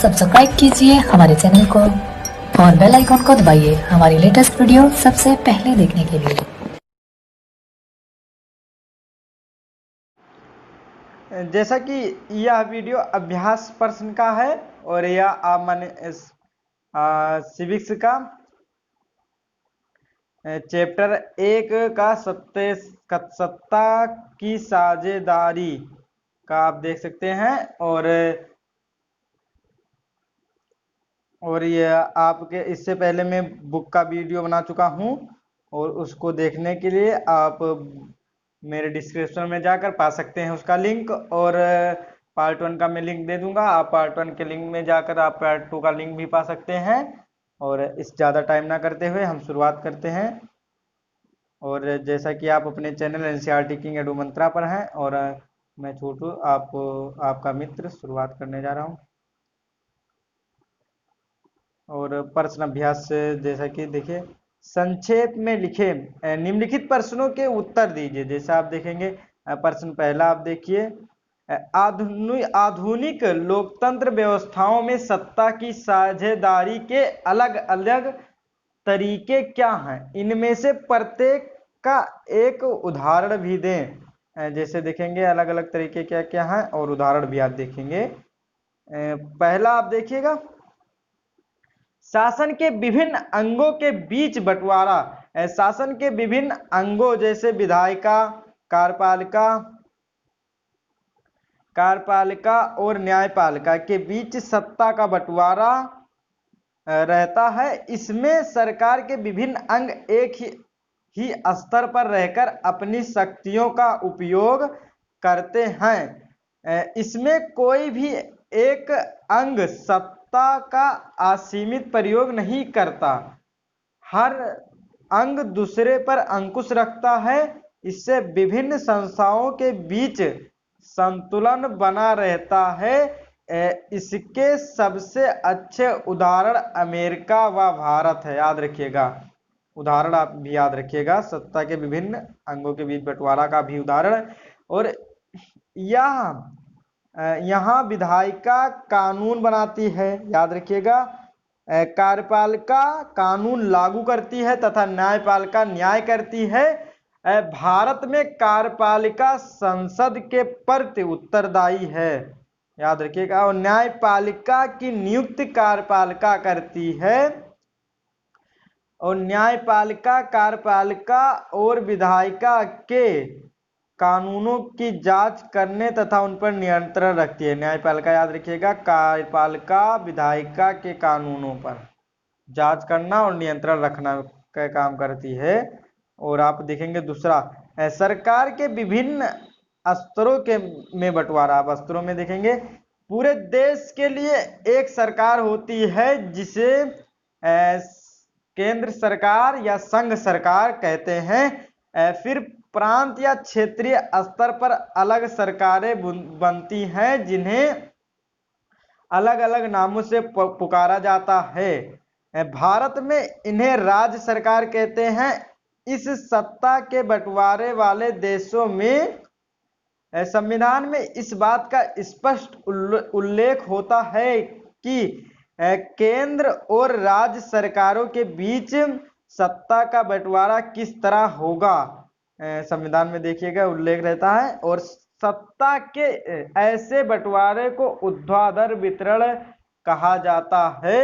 Subscribe कीजिए हमारे channel को और बेल आइकॉन को दबाइए हमारी लेटेस्ट वीडियो सबसे पहले देखने के लिए। जैसा कि यह वीडियो अभ्यास प्रश्न का है और यह माने सिविक्स का चैप्टर 1 का सत्ता की साझेदारी का आप देख सकते हैं। और ये आपके इससे पहले मैं बुक का वीडियो बना चुका हूं और उसको देखने के लिए आप मेरे डिस्क्रिप्शन में जाकर पा सकते हैं उसका लिंक। और पार्ट 1 का मैं लिंक दे दूंगा, आप पार्ट 1 के लिंक में जाकर आप पार्ट 2 का लिंक भी पा सकते हैं। और इस ज़्यादा टाइम ना करते हुए हम शुरुआत करते हैं। और जैसा कि आप अपने चैनल एनसीईआरटी किंग एडू मंत्रा पर हैं और मैं छोटू आपका मित्र शुरुआत करने जा रहा हूं। और प्रश्न अभ्यास जैसा कि देखिए, संक्षेप में लिखे निम्नलिखित प्रश्नों के उत्तर दीजिए। जैसे आप देखेंगे प्रश्न पहला आप देखिए, आधुनिक लोकतंत्र व्यवस्थाओं में सत्ता की साझेदारी के अलग अलग तरीके क्या हैं? इनमें से प्रत्येक का एक उदाहरण भी दें। जैसे देखेंगे अलग अलग तरीके क्या क्या हैं और उदाहरण भी आप देखेंगे। पहला आप देखिएगा, शासन के विभिन्न अंगों के बीच बंटवारा। शासन के विभिन्न अंगों जैसे विधायिका, कार्यपालिका और न्यायपालिका के बीच सत्ता का बंटवारा रहता है। इसमें सरकार के विभिन्न अंग एक ही स्तर पर रहकर अपनी शक्तियों का उपयोग करते हैं। इसमें कोई भी एक अंग सत्ता का असीमित प्रयोग नहीं करता, हर अंग दूसरे पर अंकुश रखता है। इससे विभिन्न संस्थाओं के बीच संतुलन बना रहता है। इसके सबसे अच्छे उदाहरण अमेरिका व भारत है। याद रखिएगा, उदाहरण आप भी याद रखिएगा, सत्ता के विभिन्न अंगों के बीच बंटवारा का भी उदाहरण। और यहाँ विधायिका कानून बनाती है, याद रखिएगा। कार्यपालिका कानून लागू करती है तथा न्यायपालिका न्याय करती है। भारत में कार्यपालिका संसद के प्रति उत्तरदायी है, याद रखिएगा। और न्यायपालिका की नियुक्ति कार्यपालिका करती है। और न्यायपालिका कार्यपालिका और विधायिका के कानूनों की जांच करने तथा उन पर नियंत्रण रखती है। न्यायपालिका याद रखिएगा, कार्यपालिका विधायिका के कानूनों पर जांच करना और नियंत्रण रखना का काम करती है। और आप देखेंगे दूसरा, सरकार के विभिन्न स्तरों के में बंटवारा। आप स्तरों में देखेंगे, पूरे देश के लिए एक सरकार होती है जिसे केंद्र सरकार या संघ सरकार कहते हैं। फिर प्रांत या क्षेत्रीय स्तर पर अलग सरकारें बनती हैं जिन्हें अलग अलग नामों से पुकारा जाता है। भारत में इन्हें राज्य सरकार कहते हैं। इस सत्ता के बंटवारे वाले देशों में संविधान में इस बात का स्पष्ट उल्लेख होता है कि केंद्र और राज्य सरकारों के बीच सत्ता का बंटवारा किस तरह होगा, संविधान में देखिएगा उल्लेख रहता है। और सत्ता के ऐसे बंटवारे को ऊर्ध्वाधर वितरण कहा जाता है।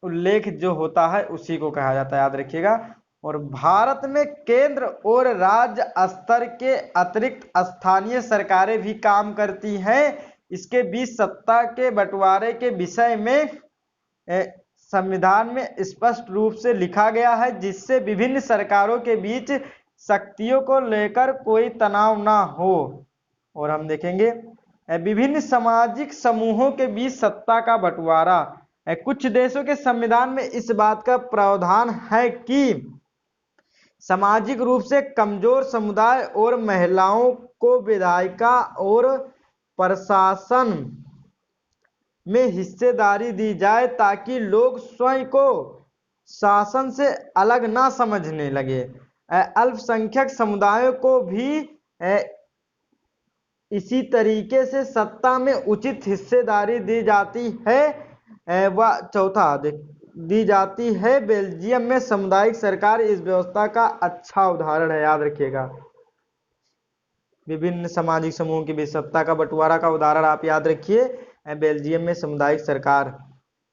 उल्लेख जो होता है उसी को कहा जाता है, याद रखिएगा। और भारत में केंद्र और राज्य स्तर के अतिरिक्त स्थानीय सरकारें भी काम करती हैं। इसके बीच सत्ता के बंटवारे के विषय में संविधान में स्पष्ट रूप से लिखा गया है, जिससे विभिन्न सरकारों के बीच शक्तियों को लेकर कोई तनाव ना हो। और हम देखेंगे विभिन्न सामाजिक समूहों के बीच सत्ता का बंटवारा। कुछ देशों के संविधान में इस बात का प्रावधान है कि सामाजिक रूप से कमजोर समुदाय और महिलाओं को विधायिका और प्रशासन में हिस्सेदारी दी जाए ताकि लोग स्वयं को शासन से अलग ना समझने लगे। अल्पसंख्यक समुदायों को भी इसी तरीके से सत्ता में उचित हिस्सेदारी दी जाती है। व चौथा दी जाती है। बेल्जियम में सामुदायिक सरकार इस व्यवस्था का अच्छा उदाहरण है, याद रखिएगा। विभिन्न सामाजिक समूहों की भी सत्ता का बंटवारा का उदाहरण आप याद रखिए, बेल्जियम में सामुदायिक सरकार।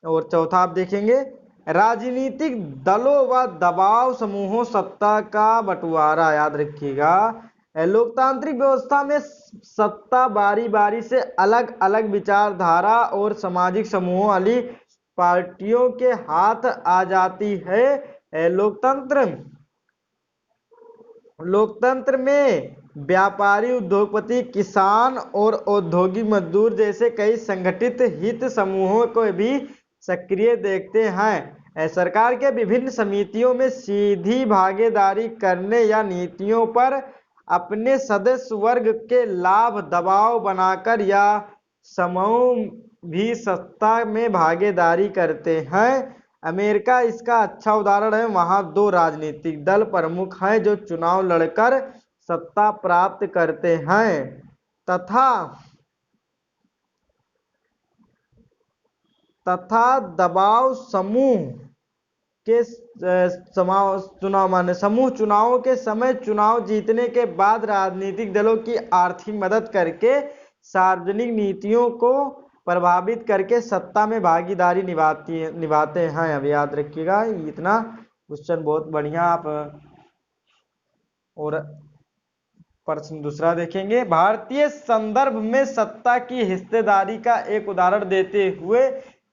और चौथा आप देखेंगे राजनीतिक दलों व दबाव समूहों सत्ता का बंटवारा, याद रखिएगा। लोकतांत्रिक व्यवस्था में सत्ता बारी बारी से अलग अलग विचारधारा और सामाजिक समूहों वाली पार्टियों के हाथ आ जाती है। लोकतंत्र में व्यापारी, उद्योगपति, किसान और औद्योगिक मजदूर जैसे कई संगठित हित समूहों को भी सक्रिय देखते हैं। सरकार के विभिन्न समितियों में सीधी भागीदारी करने या नीतियों पर अपने सदस्य वर्ग के लाभ दबाव बनाकर या समूह भी सत्ता में भागीदारी करते हैं। अमेरिका इसका अच्छा उदाहरण है। वहां 2 राजनीतिक दल प्रमुख हैं जो चुनाव लड़कर सत्ता प्राप्त करते हैं तथा दबाव समूह के समूह चुनावों के समय चुनाव जीतने के बाद राजनीतिक दलों की आर्थिक मदद करके सार्वजनिक नीतियों को प्रभावित करके सत्ता में भागीदारी निभाते हैं। अब याद रखिएगा इतना क्वेश्चन बहुत बढ़िया। आप और प्रश्न दूसरा देखेंगे, भारतीय संदर्भ में सत्ता की हिस्सेदारी का एक उदाहरण देते हुए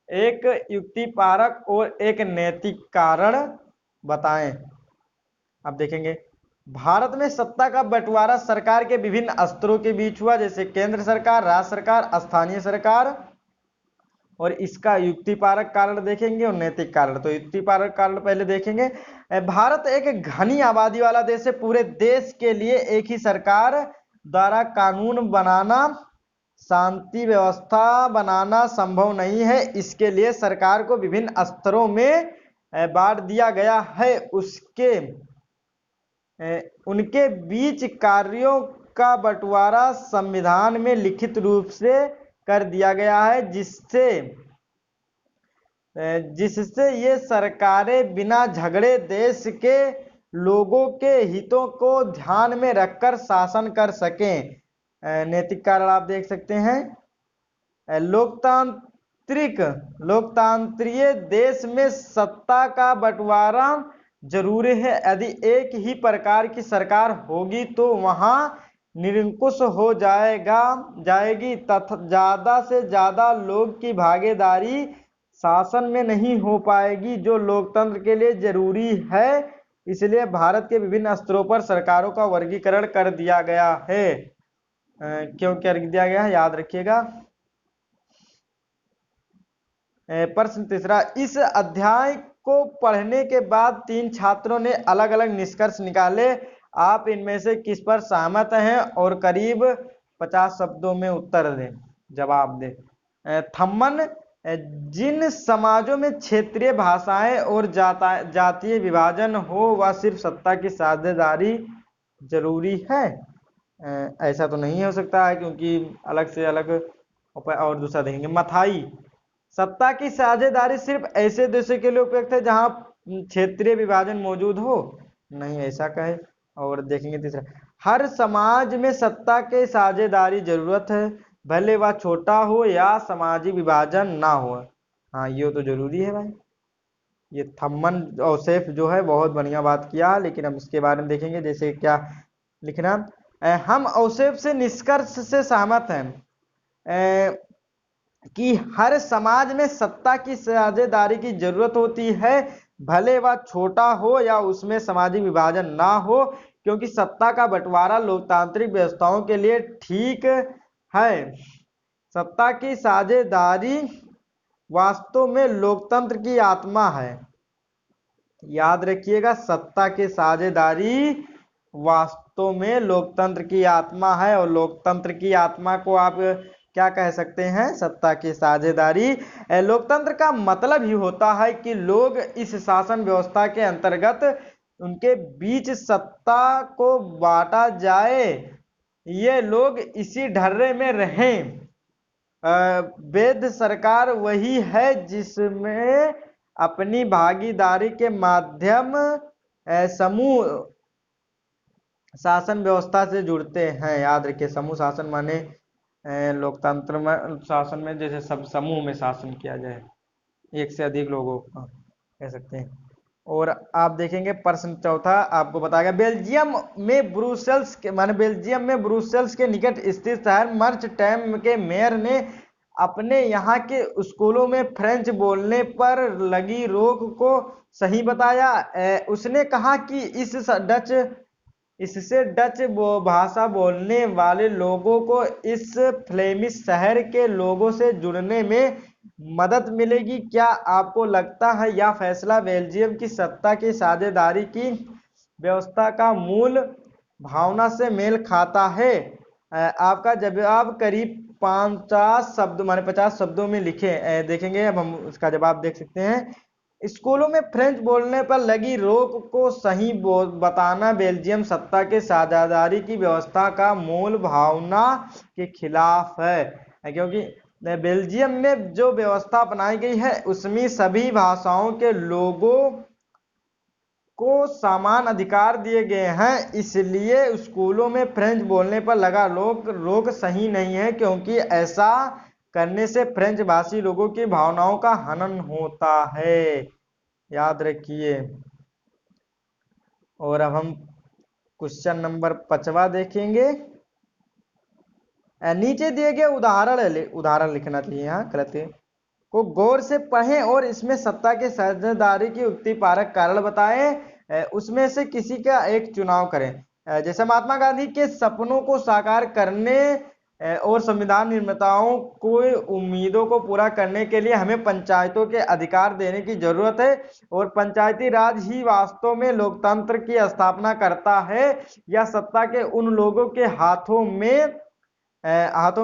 एक युक्तिपरक और एक नैतिक कारण बताएं। अब देखेंगे भारत में सत्ता का बंटवारा सरकार के विभिन्न स्तरों के बीच हुआ, जैसे केंद्र सरकार, राज्य सरकार, स्थानीय सरकार। और इसका युक्तिपरक कारण देखेंगे और नैतिक कारण। तो युक्तिपरक कारण पहले देखेंगे। भारत एक घनी आबादी वाला देश है। पूरे देश के लिए एक ही सरकार द्वारा कानून बनाना, शांति व्यवस्था बनाना संभव नहीं है। इसके लिए सरकार को विभिन्न स्तरों में बांट दिया गया है। उनके बीच कार्यों का बंटवारा संविधान में लिखित रूप से कर दिया गया है, जिससे ये सरकारें बिना झगड़े देश के लोगों के हितों को ध्यान में रखकर शासन कर सकें। नैतिक कारण आप देख सकते हैं। लोकतांत्रिक देश में सत्ता का बंटवारा जरूरी है। यदि एक ही प्रकार की सरकार होगी तो वहां निरंकुश हो जाएगी तथा ज्यादा से ज्यादा लोग की भागीदारी शासन में नहीं हो पाएगी, जो लोकतंत्र के लिए जरूरी है। इसलिए भारत के विभिन्न स्तरों पर सरकारों का वर्गीकरण कर दिया गया है। क्यों कर दिया गया है, याद रखिएगा। प्रश्न तीसरा, इस अध्याय को पढ़ने के बाद 3 छात्रों ने अलग अलग निष्कर्ष निकाले। आप इनमें से किस पर सहमत हैं और करीब 50 शब्दों में उत्तर दें, जवाब दें। थम्मन, जिन समाजों में क्षेत्रीय भाषाएं और जातीय विभाजन हो वह सिर्फ सत्ता की साझेदारी जरूरी है। ऐसा तो नहीं हो सकता है, क्योंकि अलग से अलग। और दूसरा देखेंगे मथाई, सत्ता की साझेदारी सिर्फ ऐसे देशों के लिए उपयुक्त है जहां क्षेत्रीय विभाजन मौजूद हो, नहीं ऐसा कहे। और देखेंगे तीसरा, हर समाज में सत्ता के साझेदारी जरूरत है, भले वह छोटा हो या सामाजिक विभाजन ना हो। हाँ ये तो जरूरी है भाई। ये थम्मन औसेफ जो है बहुत बढ़िया बात किया, लेकिन हम इसके बारे में देखेंगे। जैसे क्या लिखना, हम औसेफ से निष्कर्ष से सहमत हैं कि हर समाज में सत्ता की साझेदारी की जरूरत होती है, भले वह छोटा हो या उसमें सामाजिक विभाजन ना हो, क्योंकि सत्ता का बंटवारा लोकतांत्रिक व्यवस्थाओं के लिए ठीक है। सत्ता की साझेदारी वास्तव में लोकतंत्र की आत्मा है। याद रखिएगा, सत्ता की साझेदारी वास्तव में लोकतंत्र की आत्मा है। और लोकतंत्र की आत्मा को आप क्या कह सकते हैं, सत्ता की साझेदारी। लोकतंत्र का मतलब ही होता है कि लोग इस शासन व्यवस्था के अंतर्गत उनके बीच सत्ता को बांटा जाए ये लोग इसी ढर्रे में रहें। वैध सरकार वही है जिसमें अपनी भागीदारी के माध्यम समूह शासन व्यवस्था से जुड़ते हैं। याद रखिए, समूह शासन माने लोकतंत्र में शासन में जैसे सब समूह में शासन किया जाए, एक से अधिक लोगों का कह सकते हैं। और आप देखेंगे प्रश्न चौथा आपको बताएगा, बेल्जियम में ब्रुसेल्स के निकट स्थित शहर मर्चटैम के मेयर ने अपने यहाँ के स्कूलों में फ्रेंच बोलने पर लगी रोक को सही बताया। उसने कहा कि इससे डच भाषा बोलने वाले लोगों को इस फ्लेमिश शहर के लोगों से जुड़ने में मदद मिलेगी। क्या आपको लगता है यह फैसला बेल्जियम की सत्ता की साझेदारी की व्यवस्था का मूल भावना से मेल खाता है? आपका जवाब करीब 50 शब्द माने 50 शब्दों में लिखे देखेंगे। अब हम उसका जवाब देख सकते हैं। स्कूलों में फ्रेंच बोलने पर लगी रोक को सही बताना बेल्जियम सत्ता के साझेदारी की व्यवस्था का मूल भावना के खिलाफ है, क्योंकि बेल्जियम में जो व्यवस्था अपनाई गई है उसमें सभी भाषाओं के लोगों को समान अधिकार दिए गए हैं, इसलिए स्कूलों में फ्रेंच बोलने पर लगा रोक सही नहीं है, क्योंकि ऐसा करने से फ्रेंच भाषी लोगों की भावनाओं का हनन होता है। याद रखिए। और अब हम क्वेश्चन नंबर 5वां देखेंगे। नीचे दिए गए उदाहरण लिखना चाहिए, यहाँ गलत है, को गौर से पढ़ें और इसमें सत्ता के साझेदारी की युक्ति पारक कारण बताएं। उसमें से किसी का एक चुनाव करें। जैसे महात्मा गांधी के सपनों को साकार करने और संविधान निर्माताओं को उम्मीदों को पूरा करने के लिए हमें पंचायतों के अधिकार देने की जरूरत है, और पंचायती राज ही वास्तव में लोकतंत्र की स्थापना करता है। यह सत्ता के उन लोगों के हाथों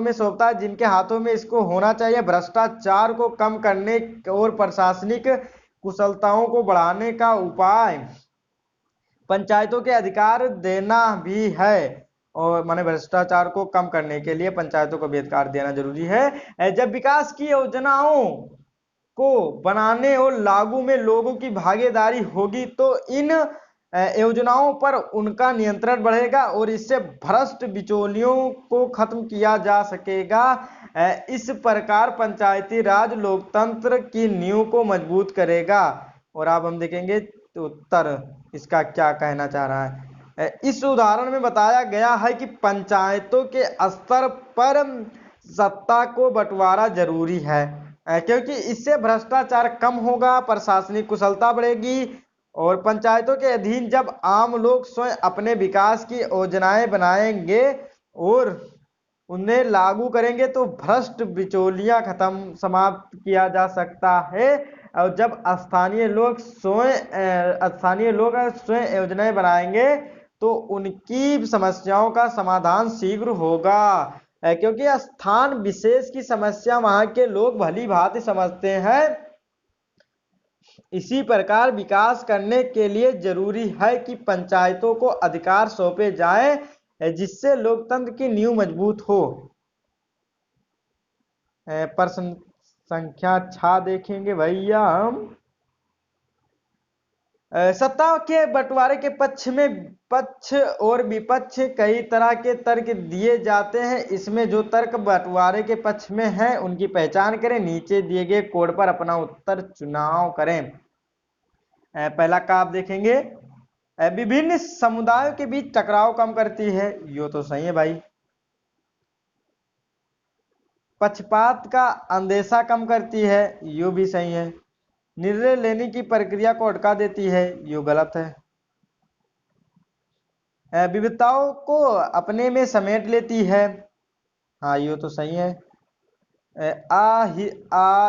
में सौंपता है जिनके हाथों में इसको होना चाहिए। भ्रष्टाचार को कम करने और प्रशासनिक कुशलताओं को बढ़ाने का उपाय पंचायतों के अधिकार देना भी है, और माने भ्रष्टाचार को कम करने के लिए पंचायतों को भी अधिकार देना जरूरी है। जब विकास की योजनाओं को बनाने और लागू में लोगों की भागीदारी होगी तो इन योजनाओं पर उनका नियंत्रण बढ़ेगा और इससे भ्रष्ट बिचौलियों को खत्म किया जा सकेगा। इस प्रकार पंचायती राज लोकतंत्र की नींव को मजबूत करेगा। और अब हम देखेंगे तो उत्तर इसका क्या कहना चाह रहा है। इस उदाहरण में बताया गया है कि पंचायतों के स्तर पर सत्ता को बंटवारा जरूरी है, क्योंकि इससे भ्रष्टाचार कम होगा, प्रशासनिक कुशलता बढ़ेगी, और पंचायतों के अधीन जब आम लोग स्वयं अपने विकास की योजनाएं बनाएंगे और उन्हें लागू करेंगे तो भ्रष्ट बिचौलियां समाप्त किया जा सकता है। और जब स्थानीय लोग स्वयं योजनाएं बनाएंगे तो उनकी समस्याओं का समाधान शीघ्र होगा, क्योंकि स्थान विशेष की समस्या वहां के लोग भली भांति समझते हैं। इसी प्रकार विकास करने के लिए जरूरी है कि पंचायतों को अधिकार सौंपे जाएं जिससे लोकतंत्र की नींव मजबूत हो। प्रश्न संख्या 6 देखेंगे भैया हम। सत्ता के बंटवारे के पक्ष और विपक्ष कई तरह के तर्क दिए जाते हैं। इसमें जो तर्क बंटवारे के पक्ष में है उनकी पहचान करें। नीचे दिए गए कोड पर अपना उत्तर चुनाव करें। पहला का आप देखेंगे, विभिन्न समुदायों के बीच टकराव कम करती है। यो तो सही है भाई। पक्षपात का अंदेशा कम करती है। यो भी सही है। निर्णय लेने की प्रक्रिया को अटका देती है। यो गलत है। विविधताओं को अपने में समेट लेती है। हाँ, यो तो सही है।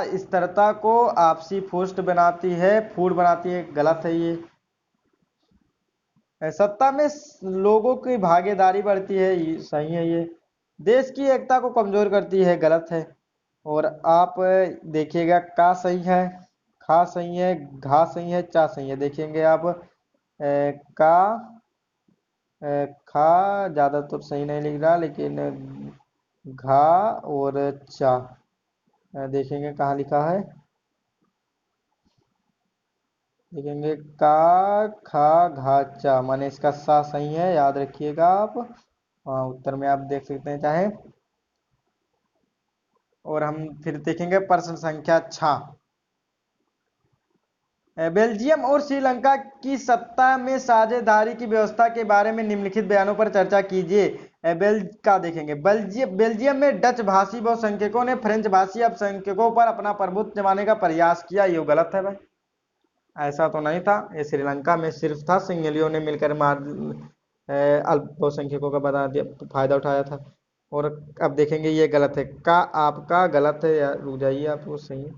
अस्थिरता को आपसी फूट बनाती है। गलत है ये। सत्ता में लोगों की भागीदारी बढ़ती है। ये सही है ये। देश की एकता को कमजोर करती है। गलत है। और आप देखिएगा का सही है, खा सही है, घा सही है, चा सही है। देखेंगे आप का खा ज़्यादा तो सही नहीं लिख रहा, लेकिन घा और चा देखेंगे कहाँ लिखा है। देखेंगे का खा घा चा, माने इसका सा सही है, याद रखिएगा आप। हाँ, उत्तर में आप देख सकते हैं चाहे। और हम फिर देखेंगे प्रश्न संख्या 6। बेल्जियम और श्रीलंका की सत्ता में साझेदारी की व्यवस्था के बारे में निम्नलिखित बयानों पर चर्चा कीजिए। का देखेंगे, बेल्जियम में डच भाषी बहुसंख्यकों ने फ्रेंच भाषी अल्पसंख्यकों पर अपना प्रभुत्व जमाने का प्रयास किया। ये गलत है भाई, ऐसा तो नहीं था। ये श्रीलंका में सिर्फ था, सिंगलियों ने मिलकर मार अल्पसंख्यकों का बता दिया, फायदा उठाया था। और अब देखेंगे ये गलत है, का आपका गलत है, या रुक जाइए आप, वो सही है,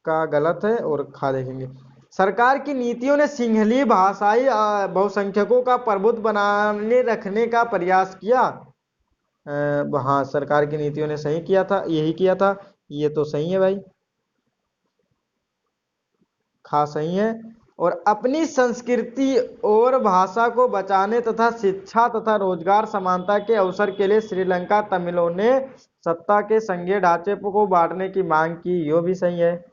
का गलत है। और खा देखेंगे, सरकार की नीतियों ने सिंहली भाषाई बहुसंख्यकों का प्रभुत्व बनाने रखने का प्रयास किया। हाँ, सरकार की नीतियों ने सही किया था, यही किया था, ये तो सही है भाई, खा सही है। और अपनी संस्कृति और भाषा को बचाने तथा शिक्षा तथा रोजगार समानता के अवसर के लिए श्रीलंका तमिलों ने सत्ता के संघीय ढांचे को बांटने की मांग की। यो भी सही है।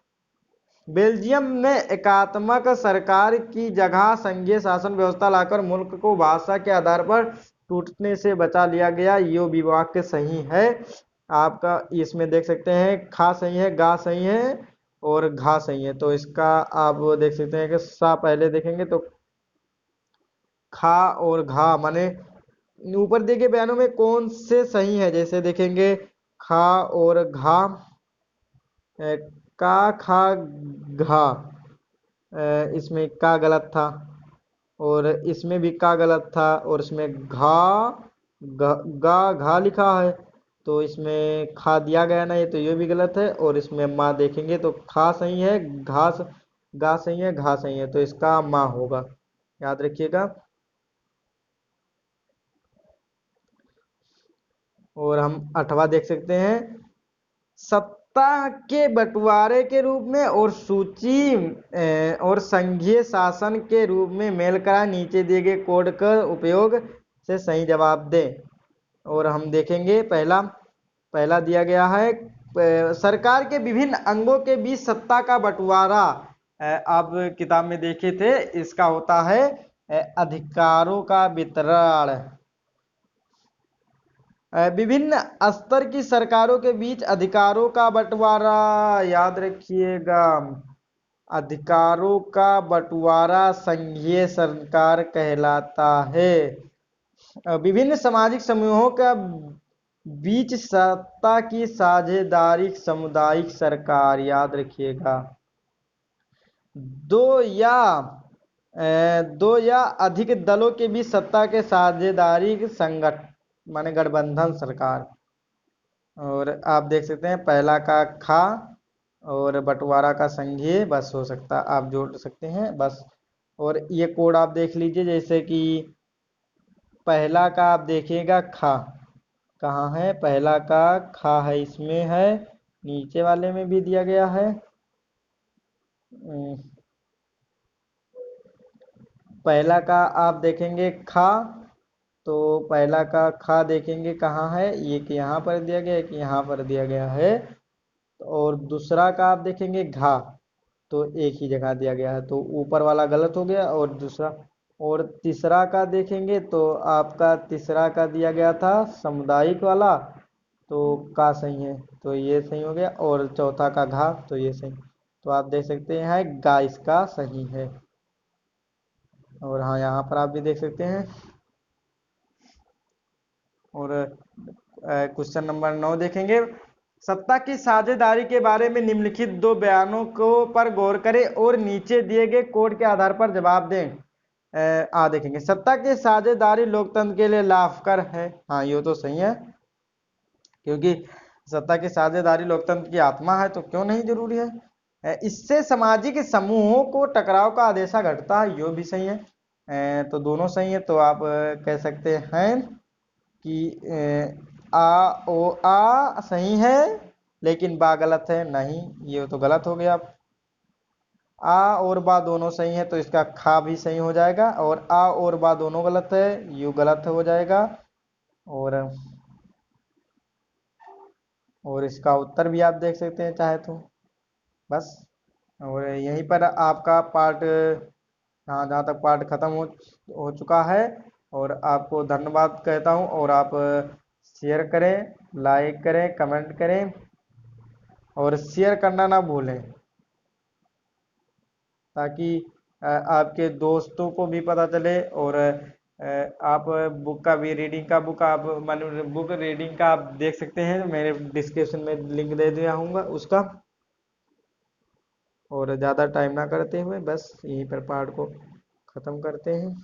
बेल्जियम ने एकात्मक सरकार की जगह संघीय शासन व्यवस्था लाकर मुल्क को भाषा के आधार पर टूटने से बचा लिया गया। यो भी वाक्य सही है आपका। इसमें देख सकते हैं खा सही है, गा सही है और घा सही है। तो इसका आप देख सकते हैं कि सा पहले देखेंगे तो खा और घा, माने ऊपर दिए गए बयानों में कौन से सही है। जैसे देखेंगे खा और घा, का खा घा, इसमें का गलत था, और इसमें भी का गलत था, और इसमें गा घा लिखा है, तो इसमें खा दिया गया ना, ये तो ये भी गलत है। और इसमें माँ देखेंगे तो खा सही है, घास गा सही है, घा सही है, तो इसका माँ होगा, याद रखिएगा। और हम 8वां देख सकते हैं, सत्ता के बंटवारे के रूप में और सूची और संघीय शासन के रूप में मेल करा नीचे दिए गए कोड का उपयोग से सही जवाब दें। और हम देखेंगे पहला दिया गया है, सरकार के विभिन्न अंगों के बीच सत्ता का बंटवारा। आप किताब में देखे थे, इसका होता है अधिकारों का वितरण। विभिन्न स्तर की सरकारों के बीच अधिकारों का बंटवारा, याद रखिएगा, अधिकारों का बंटवारा संघीय सरकार कहलाता है। विभिन्न सामाजिक समूहों का बीच सत्ता की साझेदारी सामुदायिक सरकार, याद रखिएगा। दो या अधिक दलों के बीच सत्ता के साझेदारी संगठन, माने गठबंधन सरकार। और आप देख सकते हैं पहला का खा और बंटवारा का संघीय, बस हो सकता आप जोड़ सकते हैं बस। और ये कोड आप देख लीजिए, जैसे कि पहला का आप देखिएगा खा कहाँ है, पहला का खा है, इसमें है, नीचे वाले में भी दिया गया है। पहला का आप देखेंगे खा, तो पहला का खा देखेंगे कहाँ है, ये कि यहाँ पर दिया गया है कि यहाँ पर दिया गया है। और दूसरा का आप देखेंगे घा, तो एक ही जगह दिया गया है, तो ऊपर वाला गलत हो गया और दूसरा। और तीसरा का देखेंगे तो आपका तीसरा का दिया गया था सामुदायिक वाला, तो का सही है, तो ये सही हो गया। और चौथा का घा, तो ये सही, तो आप देख सकते हैं गा इसका सही है। और हाँ, यहाँ पर आप भी देख सकते हैं। और क्वेश्चन नंबर 9 देखेंगे, सत्ता की साझेदारी के बारे में निम्नलिखित 2 बयानों को पर गौर करें और नीचे दिए गए कोड के आधार पर जवाब दें। देखेंगे, सत्ता की साझेदारी लोकतंत्र के लिए लाभकर है। हाँ, ये तो सही है, क्योंकि सत्ता की साझेदारी लोकतंत्र की आत्मा है, तो क्यों नहीं जरूरी है। इससे सामाजिक समूहों को टकराव का आदेशा घटता है, ये भी सही है। तो दोनों सही है, तो आप कह सकते हैं कि आ सही है, लेकिन बा गलत है, नहीं, ये तो गलत हो गया। आ और बा दोनों सही है तो इसका खा भी सही हो जाएगा, और आ और बा दोनों गलत है, यू गलत हो जाएगा। और इसका उत्तर भी आप देख सकते हैं चाहे तो। बस। और यहीं पर आपका पार्ट, हाँ, जहाँ तक पार्ट खत्म हो चुका है। और आपको धन्यवाद कहता हूँ, और आप शेयर करें, लाइक करें, कमेंट करें, और शेयर करना ना भूलें, ताकि आपके दोस्तों को भी पता चले। और आप बुक का भी, रीडिंग का बुक आप बुक रीडिंग का आप देख सकते हैं, मेरे डिस्क्रिप्शन में लिंक दे दिया हूँगा उसका। और ज़्यादा टाइम ना करते हुए बस यहीं पर पार्ट को ख़त्म करते हैं।